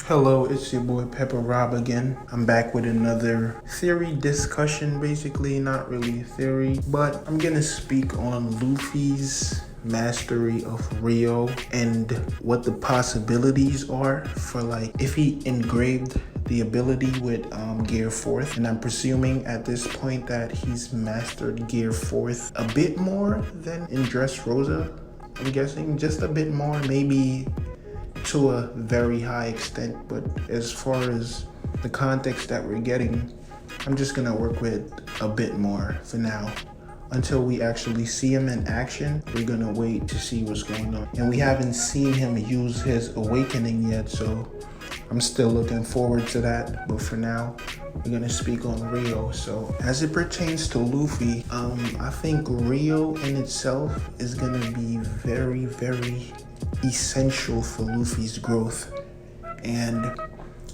Hello, it's your boy Pepper Rob again. I'm back with another theory discussion, basically, not really a theory, but I'm gonna speak on Luffy's mastery of Rio and what the possibilities are for if he engraved the ability with Gear 4th, and I'm presuming at this point that he's mastered Gear 4th a bit more than in Dressrosa. I'm guessing just a bit more, maybe to a very high extent, but as far as the context that we're getting, I'm just gonna work with a bit more for now. Until we actually see him in action, we're gonna wait to see what's going on. And we haven't seen him use his awakening yet, so I'm still looking forward to that. But for now, we're gonna speak on Rio. So as it pertains to Luffy, I think Rio in itself is gonna be very, very essential for Luffy's growth, and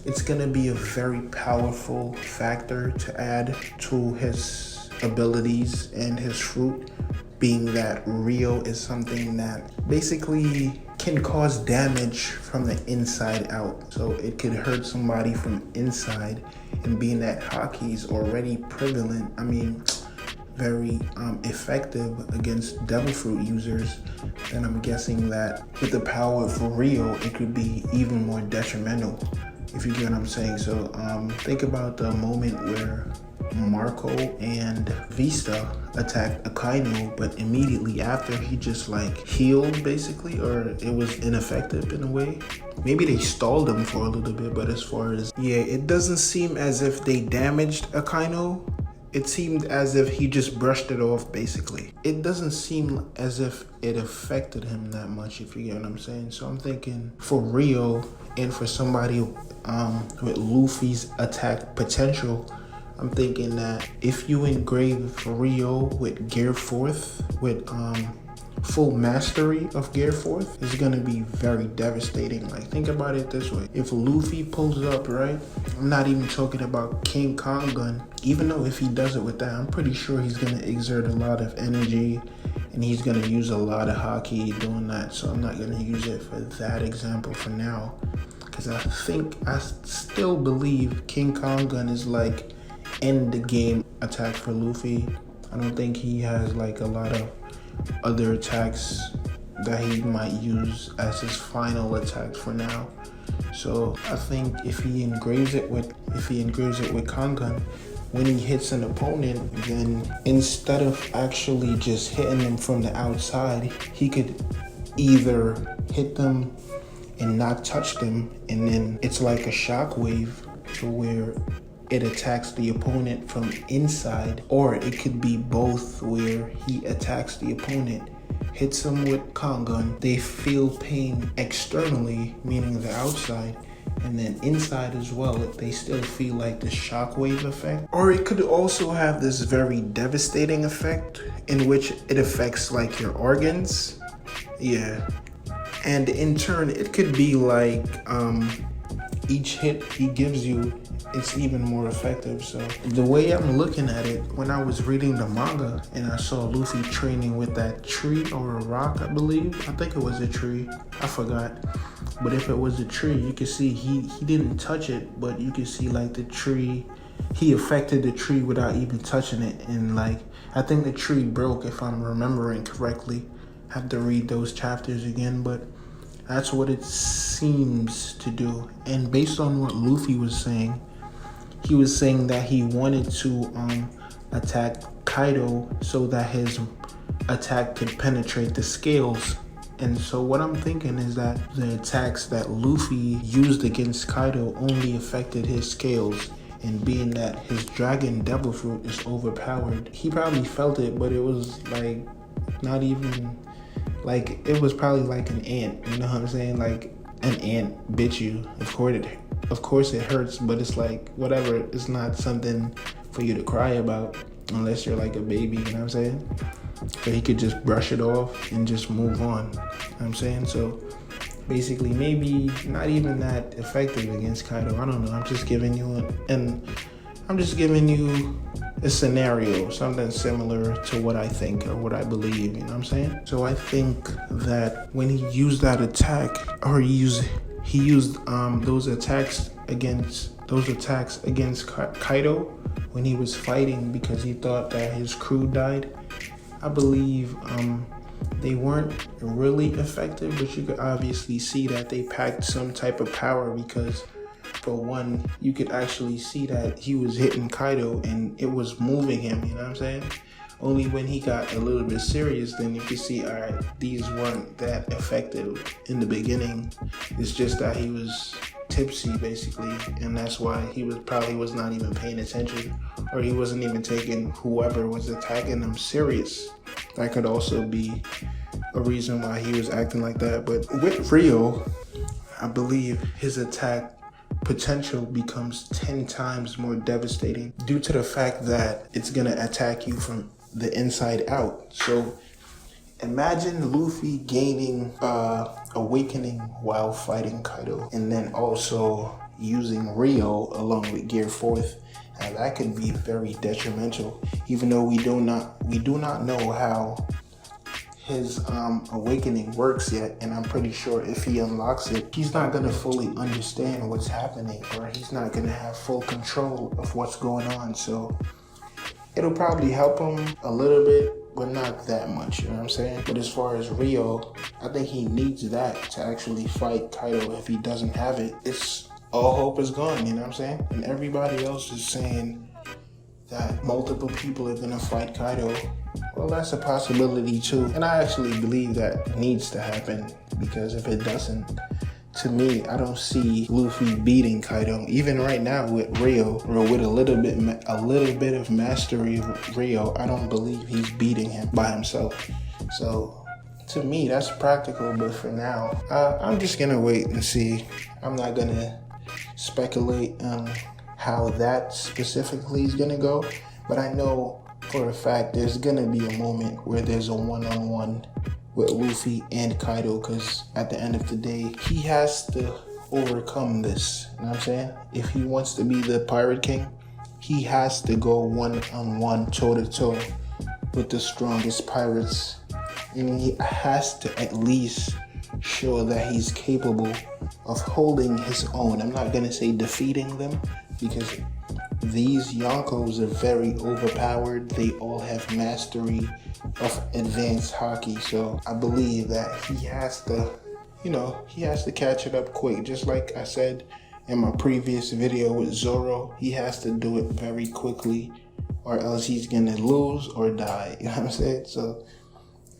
it's gonna be a very powerful factor to add to his abilities and his fruit, being that Rio is something that basically can cause damage from the inside out. So it could hurt somebody from inside, and being that Haki is already prevalent, very effective against devil fruit users, and I'm guessing that with the power for Rio, it could be even more detrimental, if you get what I'm saying. So think about the moment where Marco and Vista attacked Kaido, but immediately after he just healed basically, or it was ineffective in a way. Maybe they stalled him for a little bit, but as far as, it doesn't seem as if they damaged Kaido. It seemed as if he just brushed it off, basically. It doesn't seem as if it affected him that much, if you get what I'm saying. So I'm thinking for Rio and for somebody with Luffy's attack potential, I'm thinking that if you engrave Rio with Gear 4th, with full mastery of Gear 4th, is gonna be very devastating. Think about it this way. If Luffy pulls up, right? I'm not even talking about King Kong gun. Even though if he does it with that, I'm pretty sure he's gonna exert a lot of energy and he's gonna use a lot of Haki doing that. So I'm not gonna use it for that example for now, because I still believe King Kong gun is end the game attack for Luffy. I don't think he has a lot of other attacks that he might use as his final attacks for now. So I think if he engraves it with Kangan, when he hits an opponent, then instead of actually just hitting them from the outside, he could either hit them and not touch them, and then it's like a shockwave to where it attacks the opponent from inside, or it could be both, where he attacks the opponent, hits them with Kangun, they feel pain externally, meaning the outside, and then inside as well, they still feel the shockwave effect. Or it could also have this very devastating effect in which it affects your organs. And in turn, it could be each hit he gives you, it's even more effective. So the way I'm looking at it, when I was reading the manga and I saw Luffy training with that tree or a rock, I think it was a tree, I forgot. But if it was a tree, you can see he didn't touch it, but you can see the tree, he affected the tree without even touching it. And I think the tree broke, if I'm remembering correctly. I have to read those chapters again, but that's what it seems to do. And based on what Luffy was saying, he was saying that he wanted to attack Kaido so that his attack could penetrate the scales. And so what I'm thinking is that the attacks that Luffy used against Kaido only affected his scales. And being that his dragon devil fruit is overpowered, he probably felt it, but it was not even, it was probably an ant, you know what I'm saying? An ant bit you. Of course it hurts, but it's whatever. It's not something for you to cry about unless you're a baby, you know what I'm saying? So he could just brush it off and just move on, you know what I'm saying? So basically, maybe not even that effective against Kaido. I don't know. I'm just giving you a scenario, something similar to what I think or what I believe, you know what I'm saying? So I think that when he used that attack, or he he used those attacks against Kaido when he was fighting because he thought that his crew died. I believe they weren't really effective, but you could obviously see that they packed some type of power because, for one, you could actually see that he was hitting Kaido and it was moving him, you know what I'm saying? Only when he got a little bit serious, then you could see, all right, these weren't that effective in the beginning. It's just that he was tipsy, basically, and that's why he was not even paying attention, or he wasn't even taking whoever was attacking him serious. That could also be a reason why he was acting like that. But with Rio, I believe his attack potential becomes 10 times more devastating due to the fact that it's gonna attack you from the inside out. So imagine Luffy gaining awakening while fighting Kaido, and then also using Rio along with Gear 4th. And that could be very detrimental, even though we do not know how his awakening works yet. And I'm pretty sure if he unlocks it, he's not gonna fully understand what's happening, or he's not gonna have full control of what's going on. So it'll probably help him a little bit, but not that much, you know what I'm saying? But as far as Rio, I think he needs that to actually fight Kaido. If he doesn't have it, it's all hope is gone, you know what I'm saying? And everybody else is saying that multiple people are gonna fight Kaido. Well, that's a possibility too. And I actually believe that needs to happen, because if it doesn't, to me, I don't see Luffy beating Kaido. Even right now with Rio, or with a little bit of mastery of Rio, I don't believe he's beating him by himself. So to me, that's practical. But for now, I'm just gonna wait and see. I'm not gonna speculate on how that specifically is gonna go. But I know for a fact there's gonna be a moment where there's a one-on-one with Luffy and Kaido, because at the end of the day, he has to overcome this, you know what I'm saying? If he wants to be the Pirate King, he has to go one-on-one, toe-to-toe with the strongest pirates, and he has to at least show that he's capable of holding his own. I'm not gonna say defeating them, because these Yonkos are very overpowered. They all have mastery of advanced haki. So I believe that he has to catch it up quick. Just like I said in my previous video with Zoro, he has to do it very quickly, or else he's gonna lose or die. You know what I'm saying? So,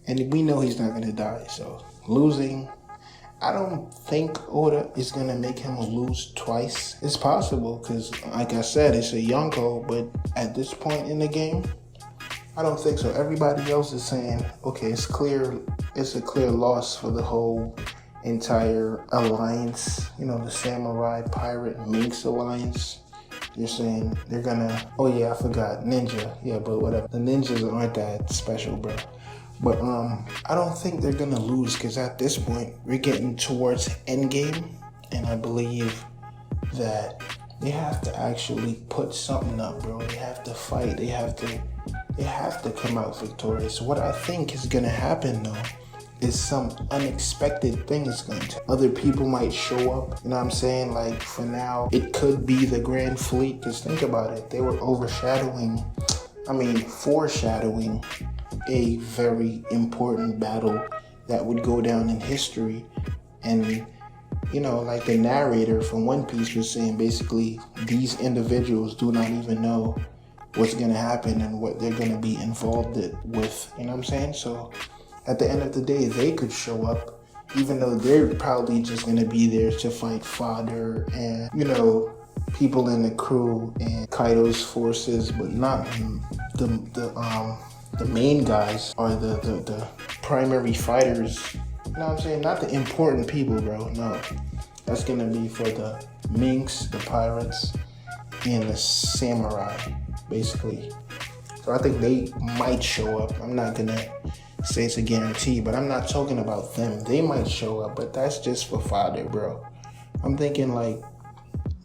and we know he's not gonna die. So losing, I don't think Oda is gonna make him lose twice. It's possible, because like I said, it's a Yonko, but at this point in the game, I don't think so. Everybody else is saying, okay, it's a clear loss for the whole entire alliance. You know, the Samurai Pirate Minx alliance. You're saying they're gonna, oh yeah, I forgot, Ninja. Yeah, but whatever. The ninjas aren't that special, bro. But I don't think they're gonna lose, because at this point we're getting towards endgame, and I believe that they have to actually put something up, bro. They have to fight. They have to come out victorious. What I think is gonna happen though is some unexpected thing is going to. Other people might show up, you know what I'm saying? Like for now, it could be the Grand Fleet, because think about it. They were foreshadowing a very important battle that would go down in history. And you know, like the narrator from One Piece was saying, basically these individuals do not even know what's gonna happen and what they're gonna be involved with, you know what I'm saying? So at the end of the day, they could show up, even though they're probably just gonna be there to fight fodder and, you know, people in the crew and Kaido's forces, but not the main guys, or the primary fighters. You know what I'm saying? Not the important people, bro. No. That's gonna be for the Minks, the pirates, and the samurai, basically. So I think they might show up. I'm not gonna say it's a guarantee, but I'm not talking about them. They might show up, but that's just for fodder, bro. I'm thinking like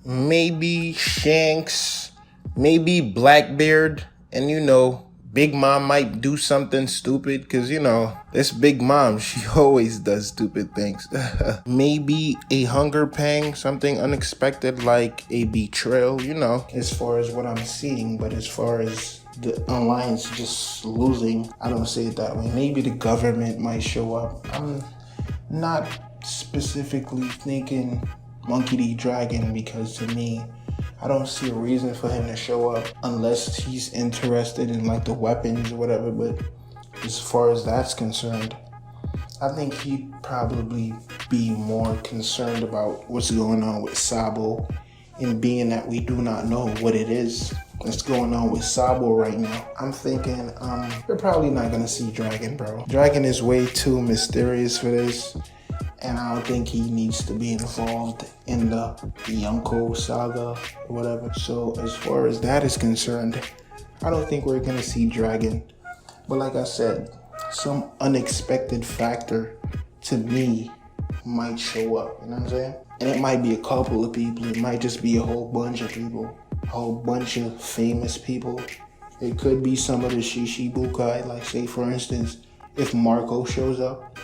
maybe Shanks, maybe Blackbeard, and you know, Big Mom might do something stupid, because, you know, this Big Mom, she always does stupid things. Maybe a hunger pang, something unexpected like a betrayal, you know, as far as what I'm seeing. But as far as the alliance just losing, I don't see it that way. Maybe the government might show up. I'm not specifically thinking Monkey D. Dragon, because to me, I don't see a reason for him to show up unless he's interested in like the weapons or whatever. But as far as that's concerned, I think he'd probably be more concerned about what's going on with Sabo, and being that we do not know what it is that's going on with Sabo right now. I'm thinking we're probably not gonna see Dragon, bro. Dragon is way too mysterious for this, and I don't think he needs to be involved in the Yonko saga or whatever. So as far as that is concerned, I don't think we're gonna see Dragon. But like I said, some unexpected factor to me might show up, you know what I'm saying? And it might be a couple of people, it might just be a whole bunch of people, a whole bunch of famous people. It could be some of the Shishibukai, like say for instance, if Marco shows up,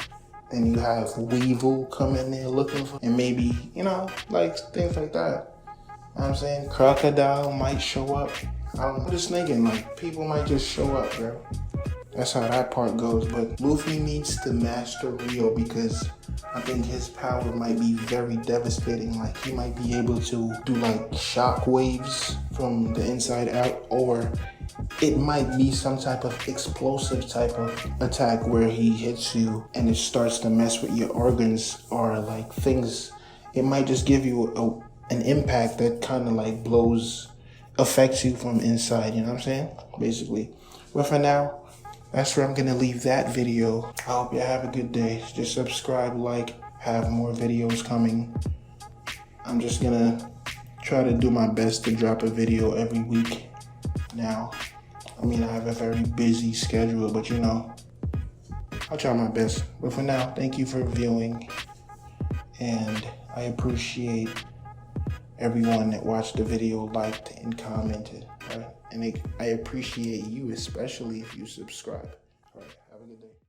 then you have Weevil come in there looking for, and maybe, you know, like things like that. You know what I'm saying? Crocodile might show up. I'm just thinking, like, people might just show up, bro. That's how that part goes. But Luffy needs to master Rio, because I think his power might be very devastating. Like, he might be able to do like shock waves from the inside out, or it might be some type of explosive type of attack where he hits you and it starts to mess with your organs, or like things. It might just give you an impact that kind of like affects you from inside, you know what I'm saying? Basically. But for now, that's where I'm gonna leave that video. I hope you have a good day. Just subscribe, like, have more videos coming. I'm just gonna try to do my best to drop a video every week now. I mean, I have a very busy schedule, but you know, I'll try my best. But for now, thank you for viewing, and I appreciate everyone that watched the video, liked and commented, right? And I appreciate you, especially if you subscribe.